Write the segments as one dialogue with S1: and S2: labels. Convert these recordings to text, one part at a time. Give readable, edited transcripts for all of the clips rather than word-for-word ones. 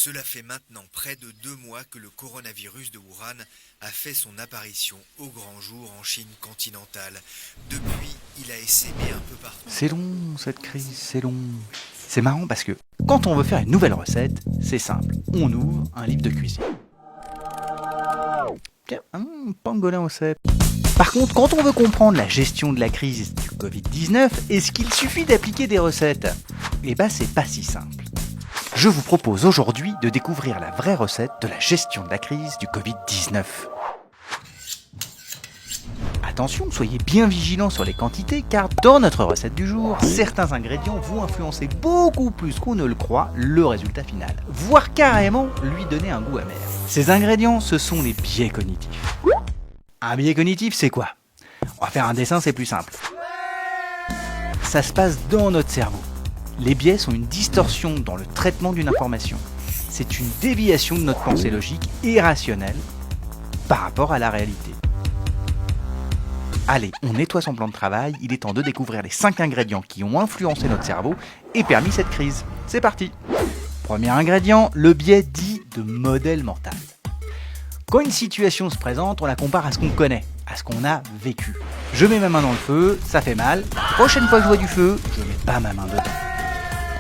S1: Cela fait maintenant près de 2 mois que le coronavirus de Wuhan a fait son apparition au grand jour en Chine continentale. Depuis, il a essaimé un peu partout.
S2: C'est long cette crise, c'est long. C'est marrant parce que quand on veut faire une nouvelle recette, c'est simple. On ouvre un livre de cuisine. Tiens, un pangolin au cèpe. Par contre, quand on veut comprendre la gestion de la crise du Covid-19, est-ce qu'il suffit d'appliquer des recettes ? Eh ben, c'est pas si simple. Je vous propose aujourd'hui de découvrir la vraie recette de la gestion de la crise du Covid-19. Attention, soyez bien vigilants sur les quantités, car dans notre recette du jour, certains ingrédients vont influencer beaucoup plus qu'on ne le croit le résultat final, voire carrément lui donner un goût amer. Ces ingrédients, ce sont les biais cognitifs. Un biais cognitif, c'est quoi ? On va faire un dessin, c'est plus simple. Ça se passe dans notre cerveau. Les biais sont une distorsion dans le traitement d'une information. C'est une déviation de notre pensée logique et rationnelle par rapport à la réalité. Allez, on nettoie son plan de travail, il est temps de découvrir les 5 ingrédients qui ont influencé notre cerveau et permis cette crise. C'est parti. Premier ingrédient, le biais dit de modèle mental. Quand une situation se présente, on la compare à ce qu'on connaît, à ce qu'on a vécu. Je mets ma main dans le feu, ça fait mal. La prochaine fois que je vois du feu, je mets pas ma main dedans.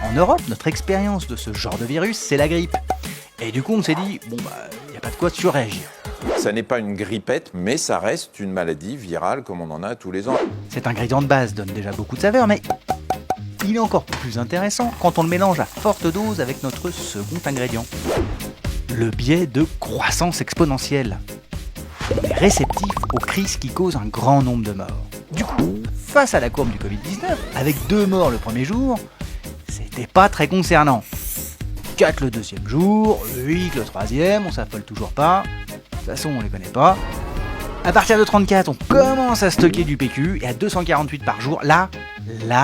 S2: En Europe, notre expérience de ce genre de virus, c'est la grippe. Et du coup, on s'est dit, y a pas de quoi surréagir.
S3: Ça n'est pas une grippette, mais ça reste une maladie virale comme on en a tous les ans.
S2: Cet ingrédient de base donne déjà beaucoup de saveur, mais il est encore plus intéressant quand on le mélange à forte dose avec notre second ingrédient. Le biais de croissance exponentielle. On est réceptif aux crises qui causent un grand nombre de morts. Du coup, face à la courbe du Covid-19, avec 2 morts le premier jour, c'était pas très concernant. 4 le deuxième jour, 8 le troisième, on s'affole toujours pas. De toute façon, on les connaît pas. À partir de 34, on commence à stocker du PQ, et à 248 par jour, là,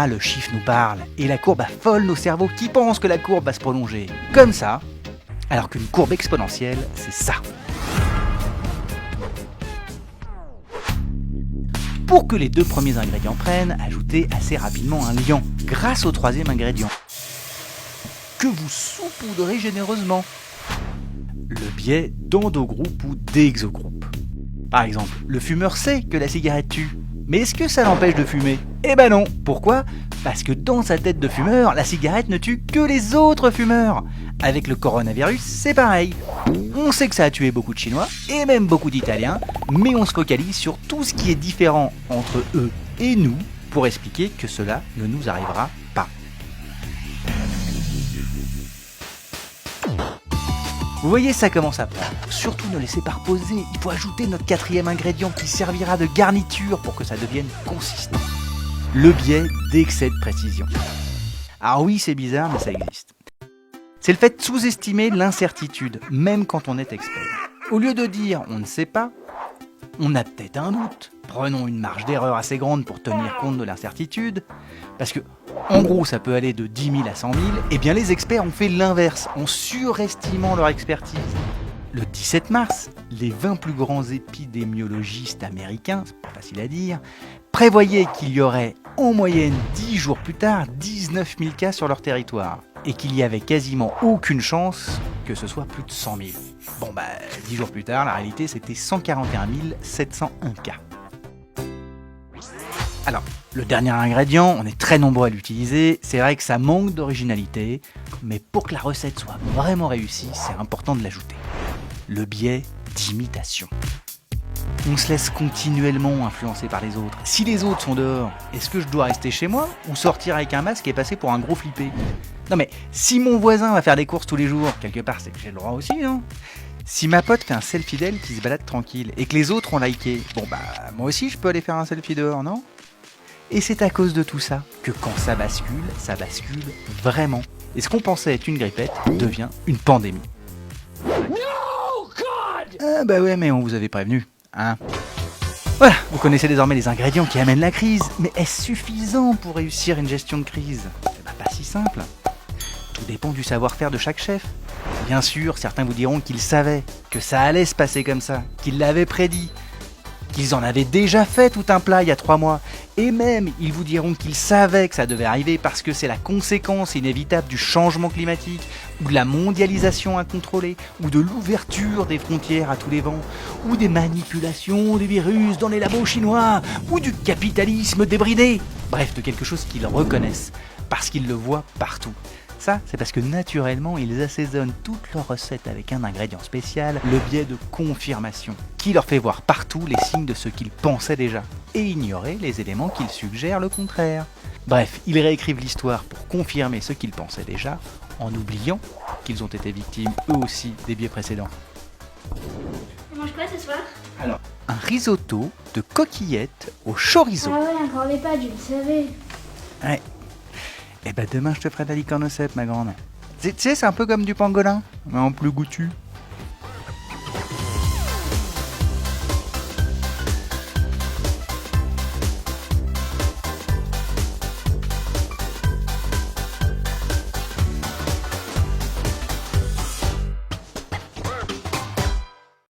S2: le chiffre nous parle. Et la courbe affole nos cerveaux qui pensent que la courbe va se prolonger. Comme ça, alors qu'une courbe exponentielle, c'est ça. Pour que les 2 premiers ingrédients prennent, ajoutez assez rapidement un liant, grâce au 3e ingrédient, que vous saupoudrez généreusement. Le biais d'endogroupe ou d'exogroupe. Par exemple, le fumeur sait que la cigarette tue, mais est-ce que ça l'empêche de fumer ? Eh ben non. Pourquoi ? Parce que dans sa tête de fumeur, la cigarette ne tue que les autres fumeurs. Avec le coronavirus, c'est pareil. On sait que ça a tué beaucoup de Chinois, et même beaucoup d'Italiens, mais on se focalise sur tout ce qui est différent entre eux et nous, pour expliquer que cela ne nous arrivera pas. Vous voyez, ça commence à prendre. Surtout ne laissez pas reposer, il faut ajouter notre 4e ingrédient qui servira de garniture pour que ça devienne consistant. Le biais d'excès de précision. Alors oui, c'est bizarre, mais ça existe. C'est le fait de sous-estimer l'incertitude, même quand on est expert. Au lieu de dire « on ne sait pas », on a peut-être un doute. Prenons une marge d'erreur assez grande pour tenir compte de l'incertitude, parce que, en gros, ça peut aller de 10 000 à 100 000, et bien les experts ont fait l'inverse, en surestimant leur expertise. Le 17 mars, les 20 plus grands épidémiologistes américains, c'est pas facile à dire, prévoyaient qu'il y aurait, en moyenne 10 jours plus tard, 19 000 cas sur leur territoire, et qu'il y avait quasiment aucune chance que ce soit plus de 100 000. 10 jours plus tard, la réalité c'était 141 701 cas. Alors, le dernier ingrédient, on est très nombreux à l'utiliser, c'est vrai que ça manque d'originalité, mais pour que la recette soit vraiment réussie, c'est important de l'ajouter. Le biais d'imitation. On se laisse continuellement influencer par les autres. Si les autres sont dehors, est-ce que je dois rester chez moi ou sortir avec un masque et passer pour un gros flippé ? Non mais, si mon voisin va faire des courses tous les jours, quelque part c'est que j'ai le droit aussi, non ? Si ma pote fait un selfie d'elle qui se balade tranquille et que les autres ont liké, moi aussi je peux aller faire un selfie dehors, non ? Et c'est à cause de tout ça que quand ça bascule vraiment. Et ce qu'on pensait être une grippette devient une pandémie. No, God ! Ah bah ouais, mais on vous avait prévenu, hein. Voilà, vous connaissez désormais les ingrédients qui amènent la crise, mais est-ce suffisant pour réussir une gestion de crise ? Pas si simple. Tout dépend du savoir-faire de chaque chef. Bien sûr, certains vous diront qu'ils savaient, que ça allait se passer comme ça, qu'ils l'avaient prédit, qu'ils en avaient déjà fait tout un plat il y a 3 mois, Et même, ils vous diront qu'ils savaient que ça devait arriver parce que c'est la conséquence inévitable du changement climatique, ou de la mondialisation incontrôlée, ou de l'ouverture des frontières à tous les vents, ou des manipulations du virus dans les labos chinois, ou du capitalisme débridé. Bref, de quelque chose qu'ils reconnaissent, parce qu'ils le voient partout. Ça, c'est parce que naturellement, ils assaisonnent toutes leurs recettes avec un ingrédient spécial, le biais de confirmation, qui leur fait voir partout les signes de ce qu'ils pensaient déjà, et ignorer les éléments qu'ils suggèrent le contraire. Bref, ils réécrivent l'histoire pour confirmer ce qu'ils pensaient déjà, en oubliant qu'ils ont été victimes eux aussi des biais précédents.
S4: Tu manges quoi ce soir?
S2: Alors, un risotto de coquillettes au chorizo.
S4: Ah ouais, encore les pâtes, je le savais.
S2: Ouais. Et ben demain je te ferai de la licorne au cèpe, ma grande. Tu sais, c'est un peu comme du pangolin, mais en plus goûtu.